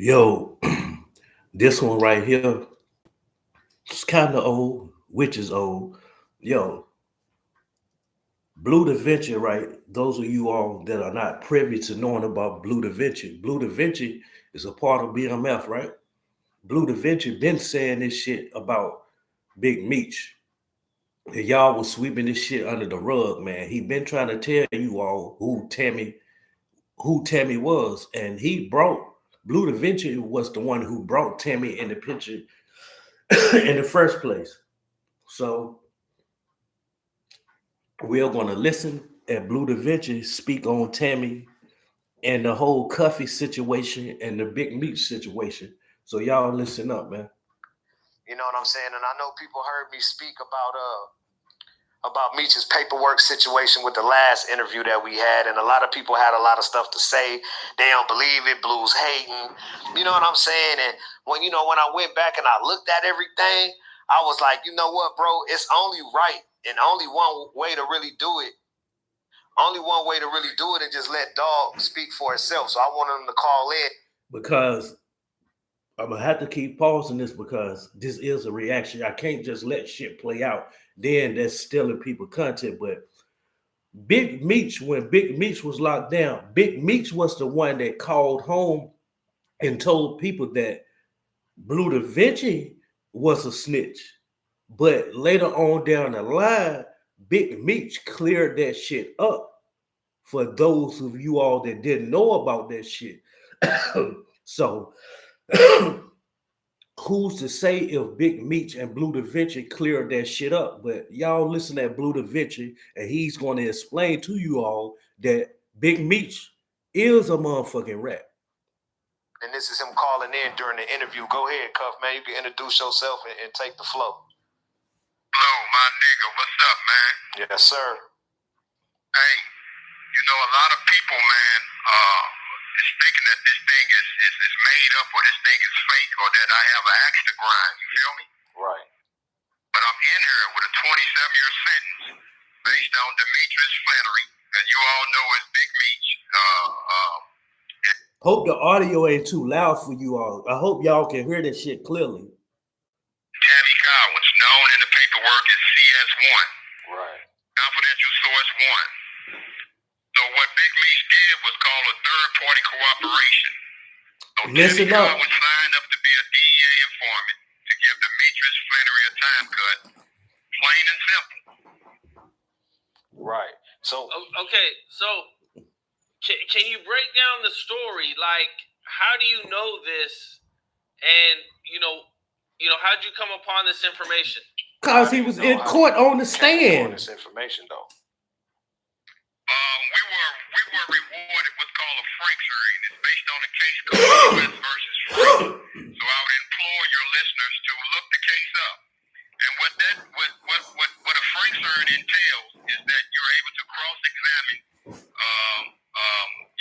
Yo, this one right here, it's kind of old, which is old. Yo, Bleu Davinci, right? Those of you all that are not privy to knowing about Bleu Davinci is a part of BMF, right? Bleu Davinci been saying this shit about Big Meech. And y'all was sweeping this shit under the rug, man. He been trying to tell you all who Tammy was, and he brought Bleu Davinci was the one who brought Tammy in the picture in the first place. So we're gonna listen at Bleu Davinci speak on Tammy and the whole Cuffy situation and the Big Meech situation. So y'all listen up, man. You know what I'm saying? And I know people heard me speak about Meech's paperwork situation with the last interview that we had, and a lot of people had a lot of stuff to say. They don't believe it. Blue's hating. You know what I'm saying? And when I went back and I looked at everything, I was like, you know what, bro? It's only right and only one way to really do it. Only one way to really do it and just let Dog speak for itself. So I wanted him to call in. Because I'm gonna have to keep pausing this because this is a reaction. I can't just let shit play out. Then that's stealing people content. But Big Meech, when Big Meech was locked down, Big Meech was the one that called home and told people that Bleu Davinci was a snitch. But later on down the line, Big Meech cleared that shit up for those of you all that didn't know about that shit. So who's to say if Big Meech and Bleu Davinci cleared that shit up? But y'all listen at Bleu Davinci, and he's going to explain to you all that Big Meech is a motherfucking rat. And this is him calling in during the interview. Go ahead, Cuff, man. You can introduce yourself and take the flow. Blue, my nigga, what's up, man? Yes, sir. Hey, a lot of people, man, is thinking that this thing is made up or this thing is fake or that I have an axe to grind. You feel me? Right. But I'm in here with a 27-year sentence based on Demetrius Flannery, as you all know as Big Meech. Hope the audio ain't too loud for you all. I hope y'all can hear this shit clearly. Tammy Cowins, known in the paperwork as CS1. Right. Confidential source 1. So what Big Meech did was call a third-party cooperation. So Listen Tammy up. Cowins signed up to be a DEA informant to give Demetrius Flannery a time cut. Plain and simple. Right. So okay. So can you break down the story? Like, how do you know this? And how'd you come upon this information? Because he was in court on the stand. This information, though. We were rewarded what's called a Frankfurt, and it's based on a case called U.S. versus Frank. So I would implore your listeners to look the case up. And what a Frankfurt entails is that you're able to cross-examine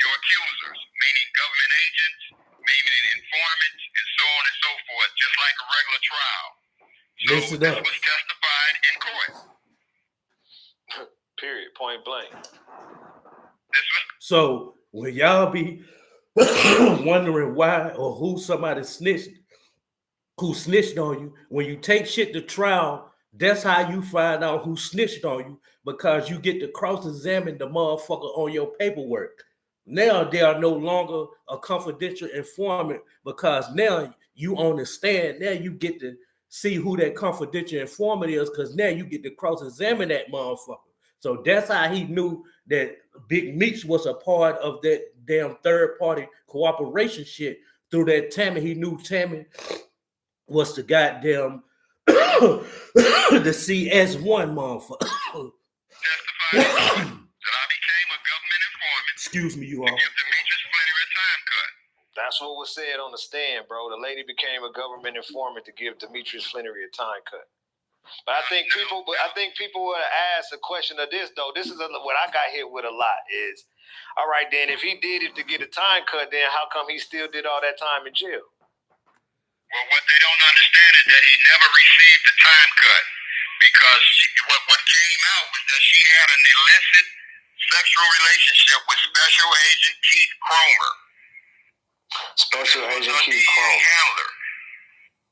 your accusers, meaning government agents, maybe informants, and so on and so forth, just like a regular trial. So this was testified in court. Period. Point blank. So when y'all be wondering why or who snitched on you, when you take shit to trial, that's how you find out who snitched on you, because you get to cross-examine the motherfucker on your paperwork. Now they are no longer a confidential informant because now you on the stand. Now you get to see who that confidential informant is because now you get to cross-examine that motherfucker. So that's how he knew that Big Meech was a part of that damn third-party cooperation shit through that Tammy. He knew Tammy was the goddamn the CS1 motherfucker. Testified that I became a government informant. Excuse me, you all. To give Demetrius Flannery a time cut. That's what was said on the stand, bro. The lady became a government informant to give Demetrius Flannery a time cut. But I think people would ask a question of this, though. This is what I got hit with a lot is, all right, then if he did it to get a time cut, then how come he still did all that time in jail? Well, what they don't understand is that he never received the time cut because what came out was that she had an illicit sexual relationship with Special Agent Keith Cromer. Special This was Agent her Keith DEA Cromer. handler.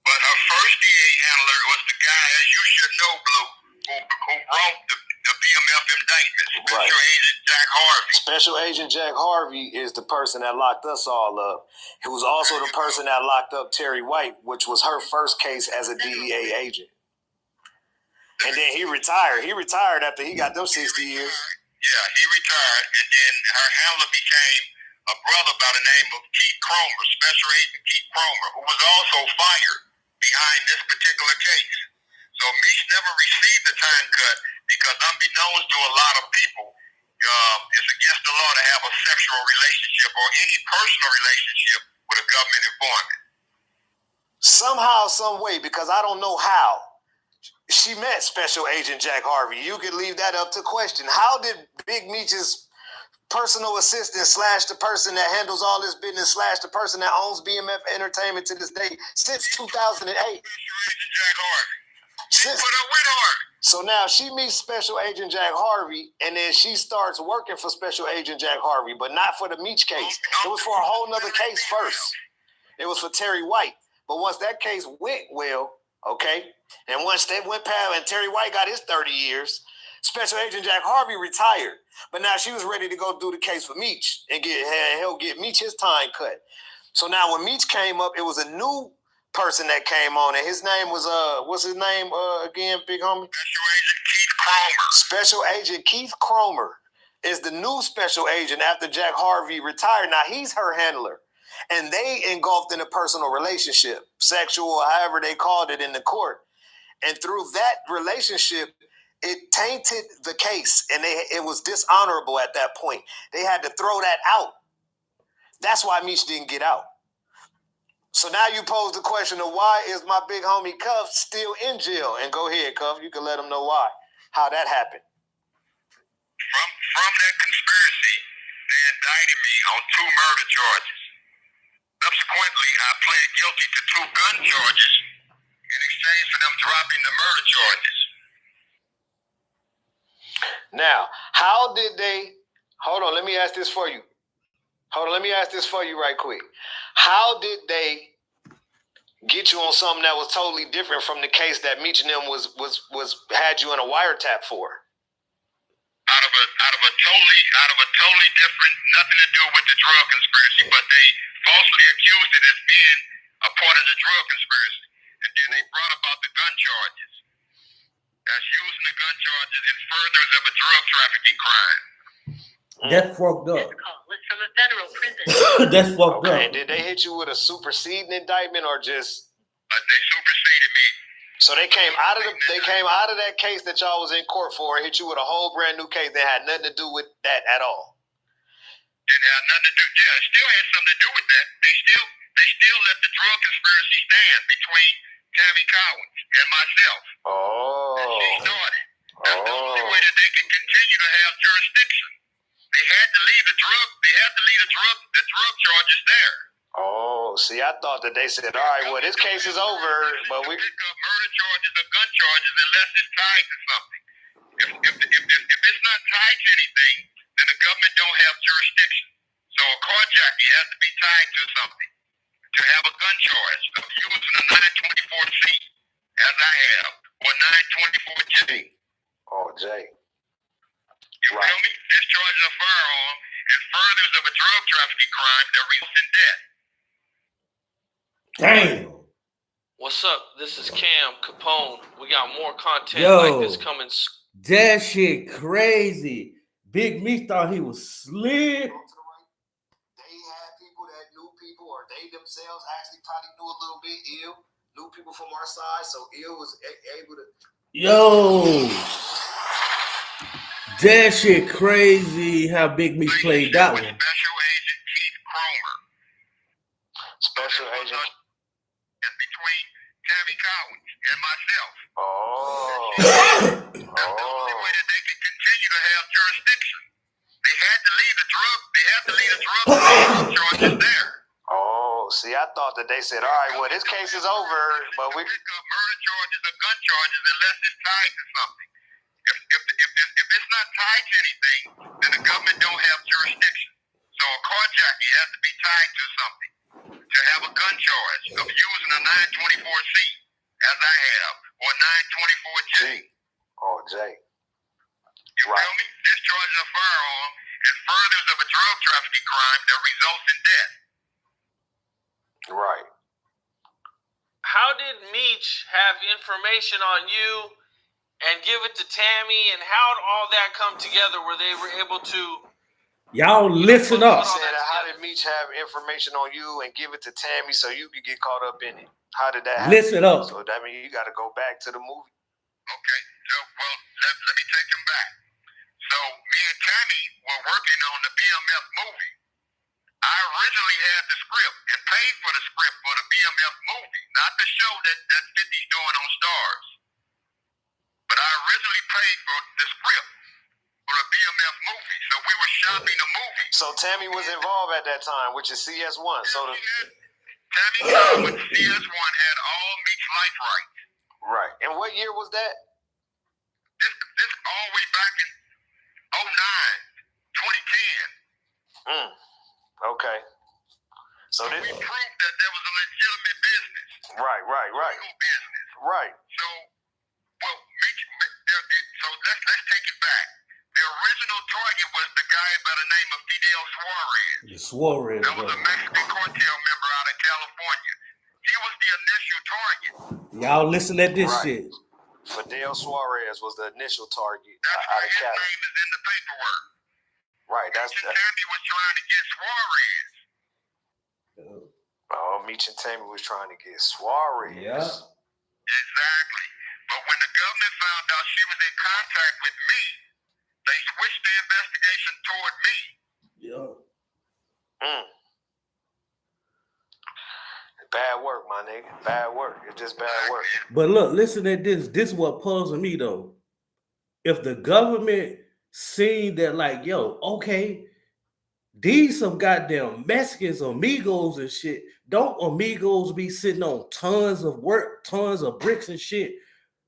But her first DA handler was the guy, as you should know, Blue, who wrote the BMF indictment, Right. Special Agent Jack Harvey. Special Agent Jack Harvey is the person that locked us all up. He was also the person that locked up Terry White, which was her first case as a DEA agent. And then he retired. He retired after he got them 60 years. Yeah, he retired, and then her handler became a brother by the name of Keith Cromer, Special Agent Keith Cromer, who was also fired behind this particular case. So Meech never received the time cut because, unbeknownst to a lot of people, it's against the law to have a sexual relationship or any personal relationship with a government informant. Somehow, some way, because I don't know how she met Special Agent Jack Harvey. You could leave that up to question. How did Big Meech's personal assistant / the person that handles all this business / the person that owns BMF Entertainment to this day since 2008? Special Agent Jack Harvey. She Since, put up with Harvey. so now she meets Special Agent Jack Harvey, and then she starts working for Special Agent Jack Harvey, but not for the Meech case. It was for a whole nother case first. It was for Terry White. But once that case went well, okay, and once they went past and Terry White got his 30 years, Special Agent Jack Harvey retired. But now she was ready to go do the case for Meech and help get Meech his time cut. So now when Meech came up, it was a new person that came on, and his name was what's his name again, big homie? Special Agent Keith Cromer. Special Agent Keith Cromer is the new special agent after Jack Harvey retired. Now he's her handler, and they engulfed in a personal relationship, sexual, however they called it in the court. And through that relationship, it tainted the case, and it was dishonorable at that point. They had to throw that out. That's why Meech didn't get out. So now you pose the question of why is my big homie Cuff still in jail? And go ahead, Cuff. You can let them know why, how that happened. From that conspiracy, they indicted me on 2 murder charges. Subsequently, I pled guilty to 2 gun charges in exchange for them dropping the murder charges. Now, how did they, hold on, let me ask this for you. Right quick. How did they get you on something that was totally different from the case that Meech and them had you in a wiretap for? Out of a totally different, nothing to do with the drug conspiracy, but they falsely accused it as being a part of the drug conspiracy. And then they brought about the gun charges as using the gun charges in furtherance of a drug trafficking crime. That's fucked up. It's from a federal prison. That's fucked Okay, up. did they hit you with a superseding indictment or just? They superseded me. So they came out of that case that y'all was in court for and hit you with a whole brand new case that had nothing to do with that at all. Didn't have nothing to do. Yeah, it still had something to do with that. They still let the drug conspiracy stand between Tammy Cowins and myself. Oh. And she started. That's the only way that they can continue to have jurisdiction. They had to leave the drug charges there. Oh, see, I thought that they said, all right, well, this case is over, but we pick up murder charges or gun charges unless it's tied to something. If it's not tied to anything, then the government don't have jurisdiction. So a carjacking has to be tied to something to have a gun charge of using a 924C, as I have, or 924J. Oh, Jay. You feel me? Discharging a firearm in furtherance of a drug trafficking crime that results in death. Damn. What's up? This is Cam Capone. We got more content Yo. like this coming. That shit crazy. Big Meech thought he was slick. They had people that knew people, or they themselves actually probably knew a little bit ill, knew people from our side, so ill was able to. Yo. That shit crazy how Big Meech played that one. Special Agent Keith Cromer. Special agent. Between Tammy Cowins and myself. Oh. That's the only way that they can continue to have jurisdiction. They had to leave the drug charges there. Oh, see, I thought that they said, all right, well, this case is over, but we pick up murder charges or gun charges unless it's tied to something. If it's not tied to anything, then the government don't have jurisdiction. So a carjacking has to be tied to something using a 924C, as I have, or 924J. Oh, J. You feel me? Discharging a firearm and furthers of a drug trafficking crime that results in death. Right. How did Meech have information on you and give it to Tammy, and how did all that come together where they were able to? Y'all listen up. Said, how did Meech have information on you and give it to Tammy so you could get caught up in it? How did that happen? Listen up. So that means you got to go back to the movie. Okay, so, well, let me take them back. So me and Tammy were working on the BMF movie. I originally had the script and paid for the script for the BMF movie, not the show that 50's doing on Stars. But I originally paid for the script for the BMF movie, so we were shopping the movie. So Tammy was involved at that time, which is CS1. Tammy with CS1 had all Meech's life rights. Right. And what year was that? This all the way back in 2010. Okay. So we proved that there was a legitimate business. Right. Legal business. Right. So, well, so let's take it back. The original target was the guy by the name of Fidel Suarez. The Suarez. That was a Mexican cartel member out of California. He was the initial target. Y'all listen at this shit. Fidel Suarez was the initial target. That's why his name is in the paperwork. Right. Tammy was trying to get Suarez. Meech and Tammy was trying to get Suarez. Yeah. Exactly. But when the government found out she was in contact with me, they switched the investigation toward me. Yeah. Bad work, my nigga. Bad work. It's just bad work. But look, listen at this. This is what puzzles me though. If the government seen that, like, yo, okay, these some goddamn Mexicans, amigos and shit. Don't amigos be sitting on tons of work, tons of bricks and shit?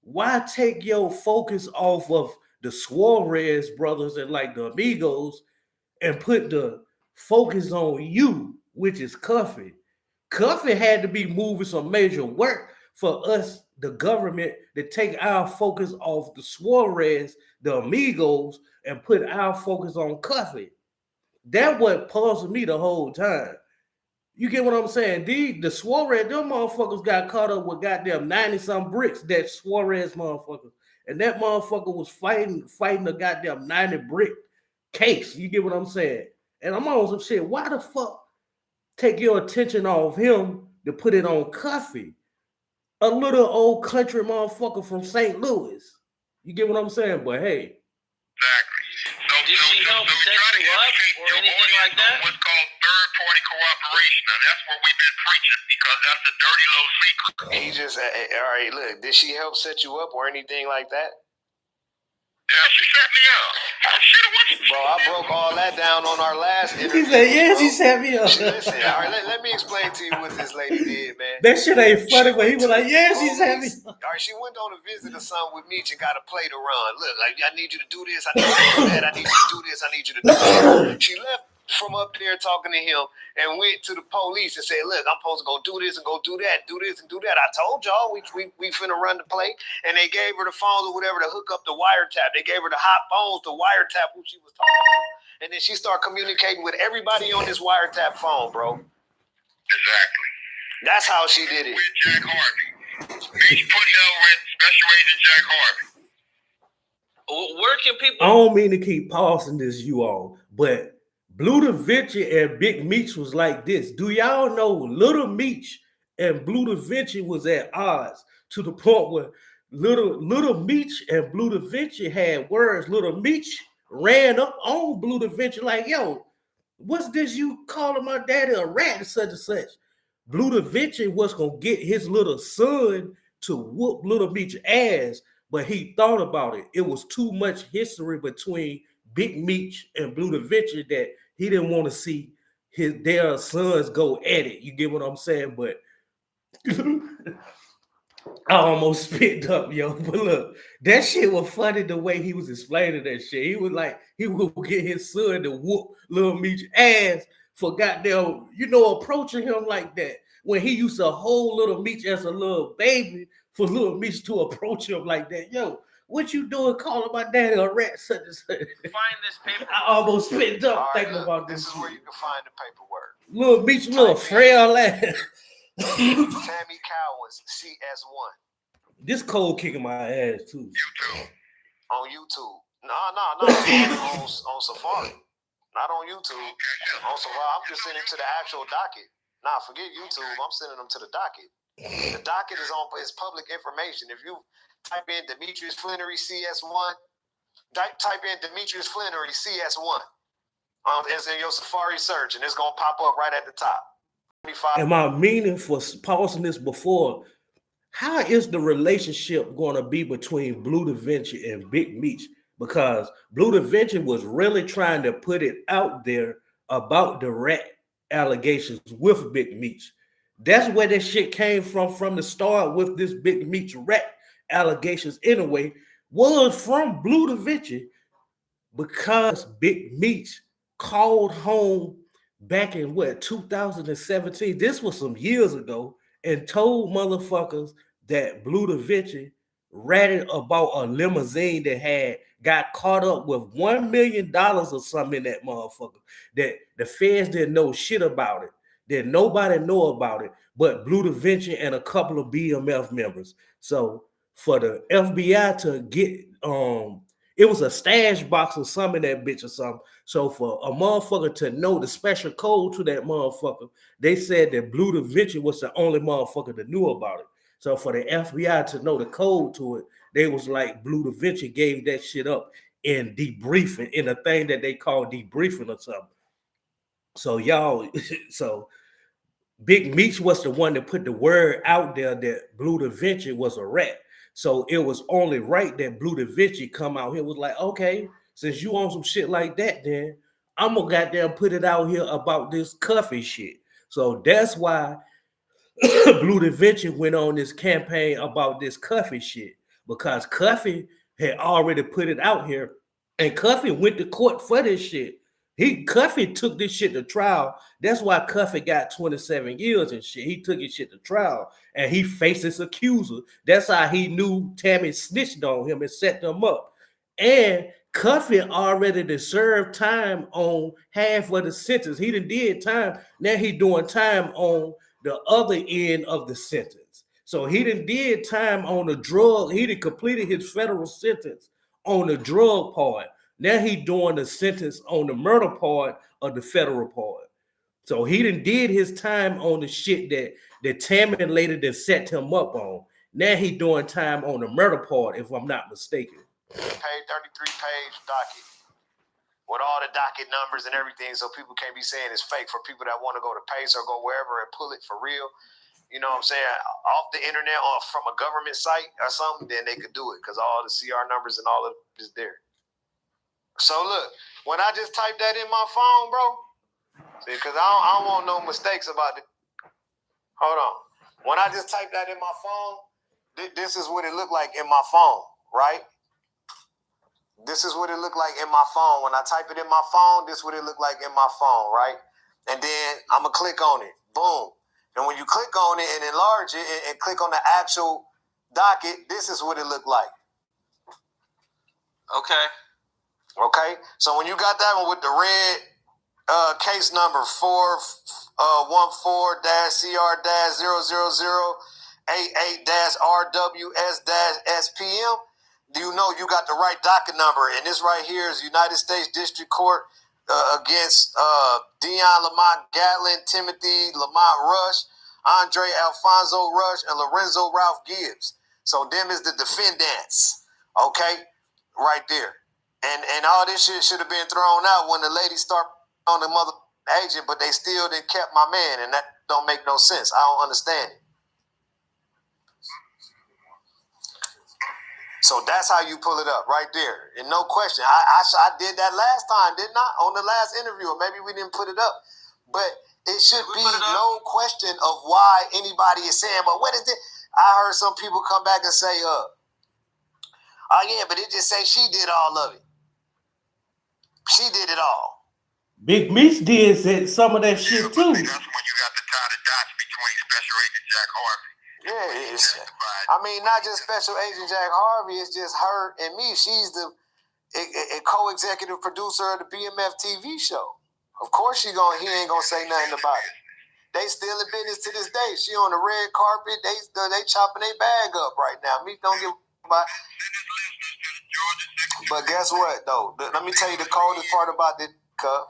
Why take your focus off of the Suarez brothers and like the amigos and put the focus on you, which is Cuffy? Cuffy had to be moving some major work for us, the government, to take our focus off the Suarez, the amigos, and put our focus on Cuffy. That what puzzled me the whole time. You get what I'm saying? The Suarez, them motherfuckers got caught up with goddamn 90-some bricks, that Suarez motherfucker. And that motherfucker was fighting a goddamn 90 brick case. You get what I'm saying? And I'm on some shit. Why the fuck take your attention off him to put it on Cuffy, a little old country motherfucker from St. Louis? You get what I'm saying? But hey. Exactly. Did she help set you up or anything like that? What's called third-party cooperation, and that's what we've been preaching because that's a dirty little secret. He just, all right, look, did she help set you up or anything like that? Yeah, she set me up. Bro, I broke all that down on our last interview. He said, yeah, she set me up. Listen, all right, let me explain to you what this lady did, man. That shit ain't funny, but he was like, yeah, she set me up. All right, she went on a visit or something with Meech and got a play to run. Look, like, I need you to do this, I need you to do that, I need you to do this, I need you to do that. She left from up there talking to him and went to the police and said, look, I'm supposed to go do this and go do that, do this and do that. I told y'all we finna run the play. And they gave her the phones or whatever to hook up the wiretap. They gave her the hot phones to wiretap who she was talking to. And then she started communicating with everybody on this wiretap phone, bro. Exactly. That's how she did it. With Jack Harvey. Meech put her with Special Agent Jack Harvey. Where can people... I don't mean to keep pausing this, you all, but Bleu Davinci and Big Meech was like this. Do y'all know Little Meech and Bleu Davinci was at odds to the point where Little Meech and Bleu Davinci had words? Little Meech ran up on Bleu Davinci like, yo, what's this you calling my daddy a rat and such and such? Bleu Davinci was going to get his little son to whoop Little Meech's ass, but he thought about it. It was too much history between Big Meech and Bleu Davinci that he didn't want to see their sons go at it. You get what I'm saying? But I almost spit up, yo. But look, that shit was funny the way he was explaining that shit. He was like, he would get his son to whoop Little Meech's ass for goddamn, approaching him like that. when he used to hold Little Meech as a little baby for Little Meech to approach him like that. Yo, what you doing calling my daddy a rat such and such? Find this paper. I almost spit up All right, thinking look, about this this. is where you can find the paperwork. Little Meech, little frail ass. Tammy Cowins, CS1. This cold kicking my ass too. YouTube. On YouTube. No. on Safari. Not on YouTube. On Safari. I'm just sending to the actual docket. Nah, forget YouTube. I'm sending them to the docket. The docket is public information. If you type in Demetrius Flannery CS1, type in Demetrius Flannery CS1. It's in your Safari search, and it's gonna pop up right at the top. Am I meaning for pausing this before? How is the relationship going to be between Bleu Davinci and Big Meech? Because Bleu Davinci was really trying to put it out there about the rat allegations with Big Meech. That's where that shit came from the start with this Big Meech rat allegations anyway, was from Bleu Davinci, because Big Meech called home back in 2017. This was some years ago, and told motherfuckers that Bleu Davinci ratted about a limousine that had got caught up with $1 million or something in that motherfucker, that the feds didn't know shit about it, that nobody know about it but Bleu Davinci and a couple of BMF members. So for the FBI to get it was a stash box or something in that bitch or something. So for a motherfucker to know the special code to that motherfucker, they said that Bleu Davinci was the only motherfucker that knew about it. So for the FBI to know the code to it, they was like, Bleu Davinci gave that shit up in debriefing, in a thing that they call debriefing or something. So y'all, so Big Meech was the one that put the word out there that Bleu Davinci was a rat. So it was only right that Bleu Davinci come out here was like, okay, since you on some shit like that, then I'm gonna goddamn put it out here about this cuffy shit. So that's why Bleu Davinci went on this campaign about this cuffy shit, because Cuffy had already put it out here, and Cuffy went to court for this shit. Cuffy took this shit to trial. That's why Cuffy got 27 years and shit. He took his shit to trial, and he faced his accuser. That's how he knew Tammy snitched on him and set them up. And Cuffy already deserved time on half of the sentence. He done did time. Now he doing time on the other end of the sentence. So he done did time on the drug. He done completed his federal sentence on the drug part. Now he doing the sentence on the murder part of the federal part. So he done did his time on the shit that Tammy later done set him up on. Now he doing time on the murder part, if I'm not mistaken. Page 33-page docket with all the docket numbers and everything, so people can't be saying it's fake. For people that want to go to Pace or go wherever and pull it for real, you know what I'm saying, off the internet or from a government site or something, then they could do it, because all the CR numbers and all of it is there. So look, when I just type that in my phone, bro, see, because I don't want no mistakes about it. Hold on. When I just type that in my phone, this is what it looked like in my phone, right? This is what it looked like in my phone. When I type it in my phone, this is what it looked like in my phone, right? And then I'm going to click on it. Boom. And when you click on it and enlarge it and click on the actual docket, this is what it looked like. Okay. Okay, so when you got that one with the red case number 414-CR-00088-RWS-SPM, you know you got the right docket number. And this right here is United States District Court against Dion Lamont Gatlin, Timothy Lamont Rush, Andre Alfonso Rush, and Lorenzo Ralph Gibbs. So them is the defendants, okay, right there. And all this shit should have been thrown out when the lady started on the mother agent, but they still didn't kept my man, and that don't make no sense. I don't understand it. So that's how you pull it up right there, and no question. I did that last time, didn't I? On the last interview, or maybe we didn't put it up, but it should be no question of why anybody is saying, but what is it? I heard some people come back and say, oh yeah, but it just say she did all of it. She did it all. Big Meech did some of that shit too. That's when you got the tie the dots between Special Agent Jack Harvey. Yeah, it's, I mean, not just Special Agent Jack Harvey, it's just her and me. She's the co-executive producer of the BMF TV show. Of course he ain't gonna say nothing about it. They still in business to this day. She on the red carpet, they chopping their bag up right now. Me don't give about. But guess what though? Let me tell you the coldest part about this, Cuff.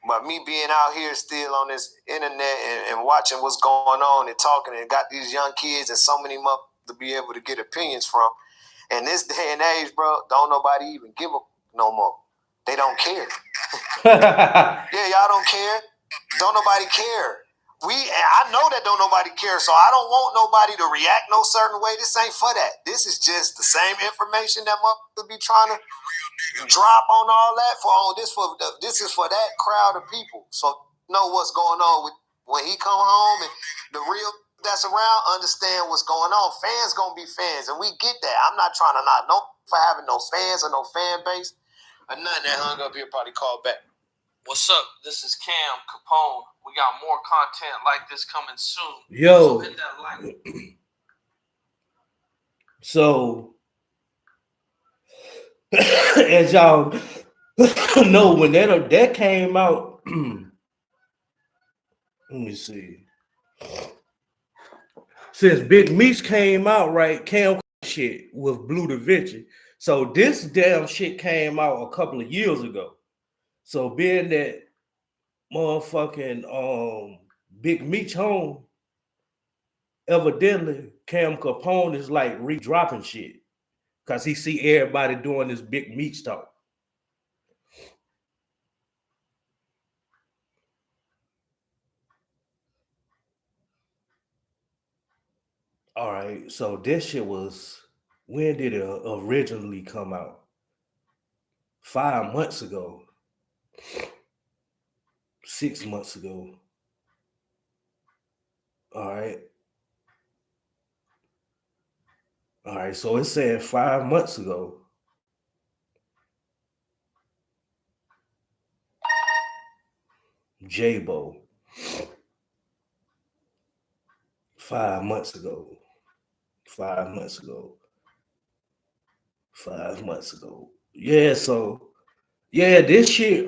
But me being out here still on this internet and watching what's going on and talking and got these young kids and so many to be able to get opinions from. And this day and age, bro, don't nobody even give a no more. They don't care. Yeah, y'all don't care. Don't nobody care. I know that don't nobody care, so I don't want nobody to react no certain way. This ain't for that. This is just the same information that motherfuckers be trying to drop on all that this is for that crowd of people. So know what's going on with when he come home and the real that's around understand what's going on. Fans gonna be fans, and we get that. I'm not trying to not know for having no fans or no fan base or nothing that hung up here probably called back. What's up? This is Cam Capone. We got more content like this coming soon. Yo. So hit that like. So, as y'all know, when that came out, let me see. Since Big Meech came out, right, Cam shit with Bleu Davinci. So this damn shit came out a couple of years ago. So being that motherfucking Big Meech home, evidently Cam Capone is like re-dropping shit because he see everybody doing this Big Meech talk. All right, so this shit was, when did it originally come out? 5 months ago. 6 months ago. All right. All right, so it said 5 months ago. J-Bo. 5 months ago. 5 months ago. 5 months ago. Yeah, so yeah, this shit,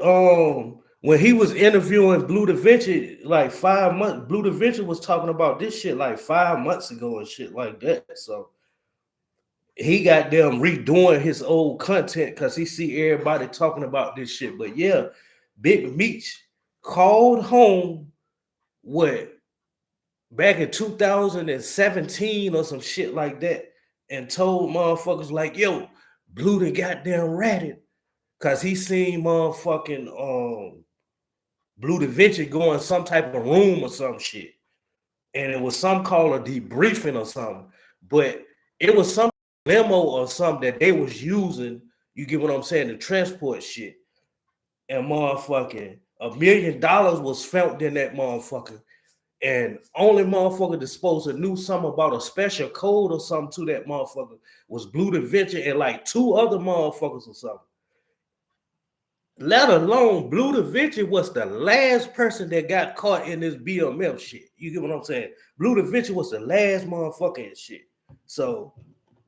when he was interviewing Bleu Davinci, like 5 months, Bleu Davinci was talking about this shit like 5 months ago and shit like that. So he got them redoing his old content because he see everybody talking about this shit. But yeah, Big Meech called home back in 2017 or some shit like that and told motherfuckers like, yo, Bleu done goddamn ratted because he seen motherfucking Bleu Davinci go in some type of room or some shit. And it was some called a debriefing or something. But it was some limo or something that they was using, you get what I'm saying, to transport shit. And motherfucking $1 million was found in that motherfucker. And only motherfucker that supposed to knew something about a special code or something to that motherfucker was Bleu Davinci and like 2 other motherfuckers or something. Let alone Bleu Davinci was the last person that got caught in this BMF shit. You get what I'm saying? Bleu Davinci was the last motherfucker and shit. So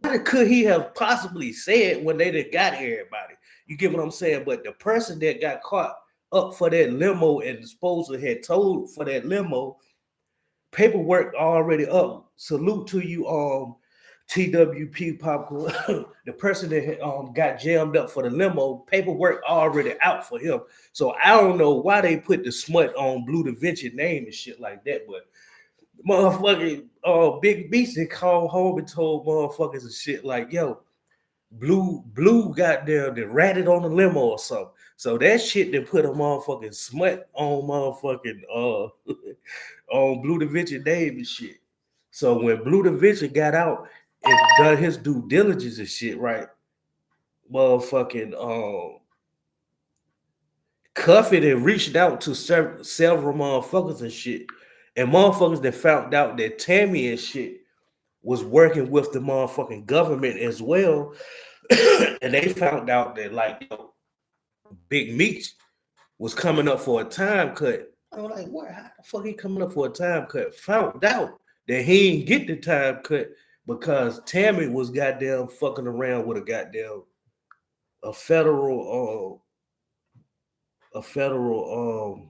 what could he have possibly said when they done got everybody? You get what I'm saying? But the person that got caught up for that limo and supposedly had told for that limo, paperwork already up. Salute to you, TWP Popcorn. The person that got jammed up for the limo, paperwork already out for him. So I don't know why they put the smut on Bleu Davinci name and shit like that, but motherfucking Big Meech called home and told motherfuckers and shit like, yo, Blue got there that ratted on the limo or something. So that shit that put a motherfucking smut on motherfucking on Bleu Davinci name and shit. So when Bleu Davinci got out and done his due diligence and shit, right? Motherfucking Cuffy that reached out to several motherfuckers and shit. And motherfuckers that found out that Tammy and shit was working with the motherfucking government as well. And they found out that like Big Meech was coming up for a time cut I'm like, what? How the fuck he coming up for a time cut? Found out that he ain't get the time cut because Tammy was goddamn fucking around with a goddamn a federal a federal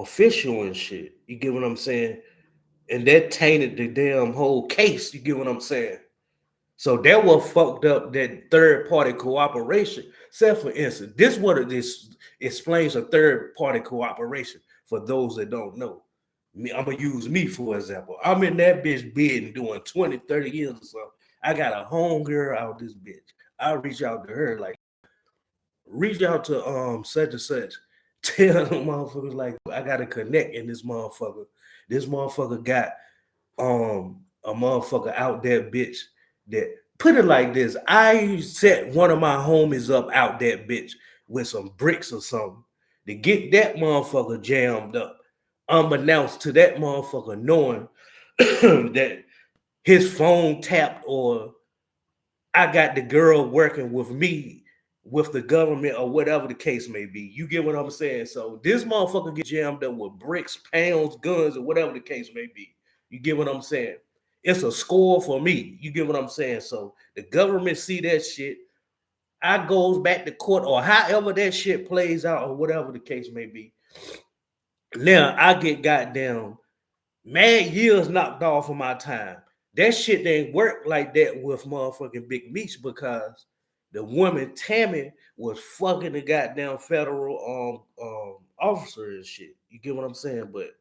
official and shit. You get what I'm saying? And that tainted the damn whole case. You get what I'm saying? So that what fucked up that third party cooperation. Say for instance, this explains a third party cooperation for those that don't know. I'm gonna use me for example. I'm in that bitch bidding doing 20, 30 years or something. I got a home girl out this bitch. I reach out to her like reach out to such and such. Tell them motherfuckers like I gotta connect in this motherfucker. This motherfucker got a motherfucker out there, bitch. That put it like this. I set one of my homies up out that bitch with some bricks or something to get that motherfucker jammed up. Unbeknownst to that motherfucker knowing that his phone tapped or I got the girl working with me with the government or whatever the case may be. You get what I'm saying? So this motherfucker get jammed up with bricks, pounds, guns, or whatever the case may be. You get what I'm saying? It's a score for me. You get what I'm saying? So the government see that shit. I goes back to court or however that shit plays out or whatever the case may be. Now I get goddamn mad years knocked off of my time. That shit didn't work like that with motherfucking Big Meech because the woman Tammy was fucking the goddamn federal officer and shit. You get what I'm saying? But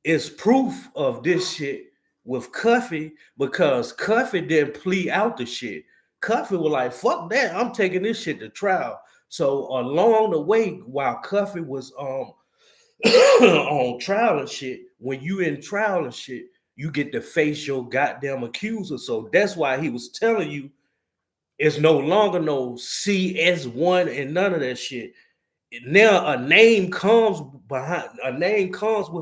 it's proof of this shit with Cuffy because Cuffy didn't plea out the shit. Cuffy was like, fuck that, I'm taking this shit to trial. So along the way, while Cuffy was on trial and shit, when you in trial and shit, you get to face your goddamn accuser. So that's why he was telling you it's no longer no CS1 and none of that shit. Now a name comes with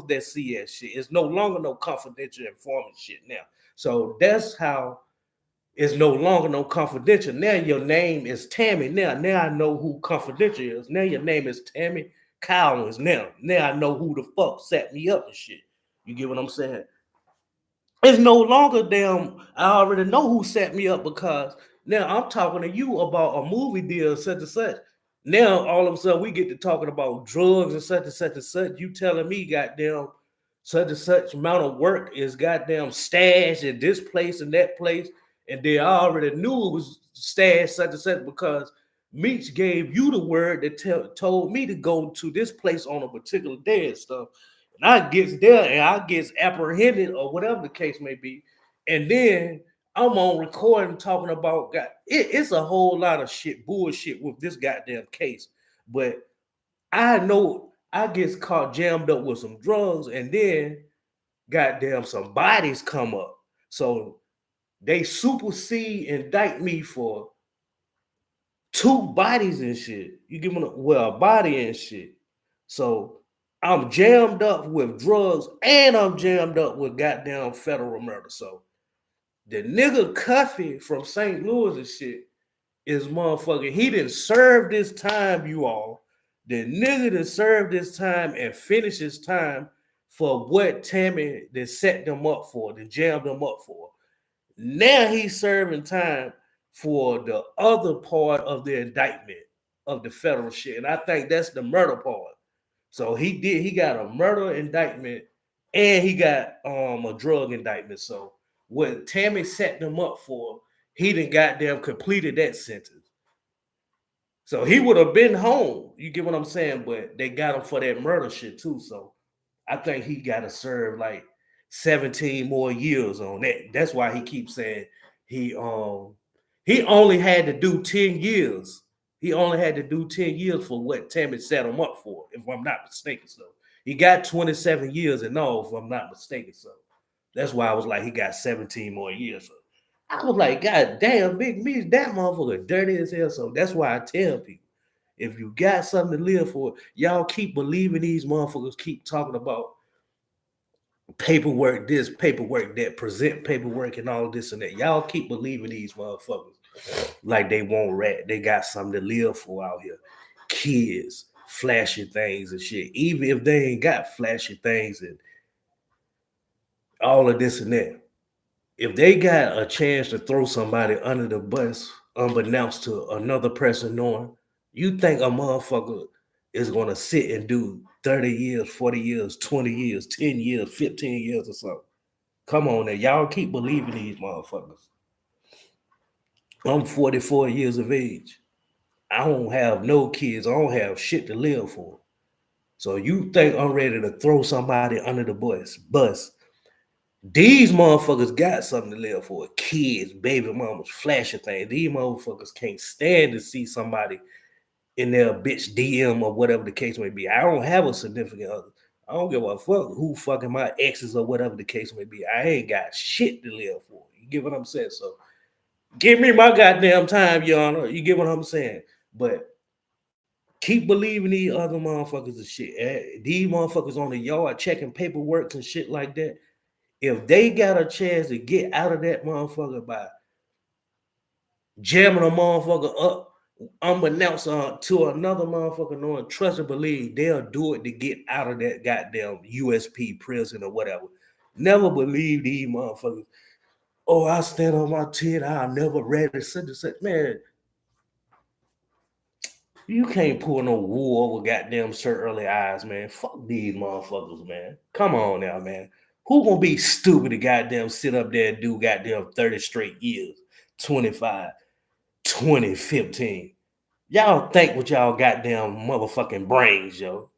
that CS shit. It's no longer no confidential informant shit now. So that's how it's no longer no confidential. Now your name is Tammy. Now I know who confidential is. Now your name is Tammy Cowins. Now I know who the fuck set me up and shit. You get what I'm saying? It's no longer damn. I already know who set me up because now I'm talking to you about a movie deal, such and such. Now all of a sudden we get to talking about drugs and such and such and such. You telling me, goddamn, such and such amount of work is goddamn stashed in this place and that place, and they already knew it was stashed such and such because Meech gave you the word that told me to go to this place on a particular day and stuff. And I gets there and I gets apprehended or whatever the case may be. And then I'm on recording talking about it's a whole lot of shit, bullshit with this goddamn case. But I know I gets caught jammed up with some drugs and then goddamn some bodies come up. So they supersede indict me for 2 bodies and shit. You give me a body and shit. So I'm jammed up with drugs and I'm jammed up with goddamn federal murder. So the nigga Cuffy from St. Louis and shit is motherfucking. He didn't serve this time, you all. The nigga that served this time and finished his time for what Tammy that set them up for, that jammed them up for. Now he's serving time for the other part of the indictment of the federal shit. And I think that's the murder part. So he got a murder indictment and he got a drug indictment. So what Tammy set them up for, he done goddamn completed that sentence. So he would have been home. You get what I'm saying? But they got him for that murder shit too. So I think he got to serve like 17 more years on that. That's why he keeps saying he only had to do 10 years. He only had to do 10 years for what Tammy set him up for, if I'm not mistaken. So he got 27 years and all, if I'm not mistaken. So that's why I was like, he got 17 more years. So I was like, God damn, Big Meech, that motherfucker dirty as hell. So that's why I tell people, if you got something to live for, y'all keep believing these motherfuckers keep talking about paperwork this, paperwork that, present paperwork and all this and that. Y'all keep believing these motherfuckers like they won't rat. They got something to live for out here. Kids, flashy things and shit. Even if they ain't got flashy things and all of this and that. If they got a chance to throw somebody under the bus unbeknownst to another person knowing, you think a motherfucker is gonna sit and do 30 years, 40 years, 20 years, 10 years, 15 years or something? Come on now, y'all keep believing these motherfuckers. I'm 44 years of age. I don't have no kids. I don't have shit to live for. So you think I'm ready to throw somebody under the bus? These motherfuckers got something to live for. Kids, baby mamas, flashing things. These motherfuckers can't stand to see somebody in their bitch DM or whatever the case may be. I don't have a significant other. I don't give a fuck who fucking my exes or whatever the case may be. I ain't got shit to live for. You get what I'm saying? So give me my goddamn time, Your Honor. You get what I'm saying? But keep believing these other motherfuckers and shit. These motherfuckers on the yard checking paperwork and shit like that. If they got a chance to get out of that motherfucker by jamming a motherfucker up, unbeknownst to another motherfucker knowing, trust and believe, they'll do it to get out of that goddamn USP prison or whatever. Never believe these motherfuckers. Oh, I stand on my 10. I'll never read it. Such and such. Man, you can't pull no wool over goddamn Sir Early eyes, man. Fuck these motherfuckers, man. Come on now, man. Who gonna be stupid to goddamn sit up there and do goddamn 30 straight years? 25, 20, 15. Y'all think with y'all goddamn motherfucking brains, yo.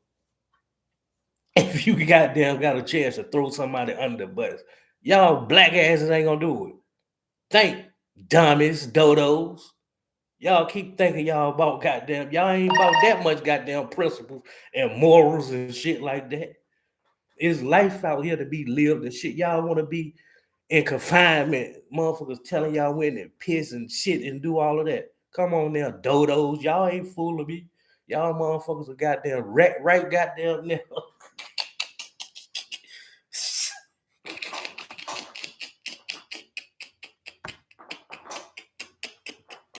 If you goddamn got a chance to throw somebody under the bus, y'all black asses ain't gonna do it. Think, dummies, dodos. Y'all keep thinking y'all about goddamn, y'all ain't about that much goddamn principles and morals and shit like that. It's life out here to be lived and shit. Y'all want to be in confinement. Motherfuckers telling y'all when and piss and shit and do all of that. Come on now, dodos. Y'all ain't fooling me. Y'all motherfuckers are goddamn right goddamn now.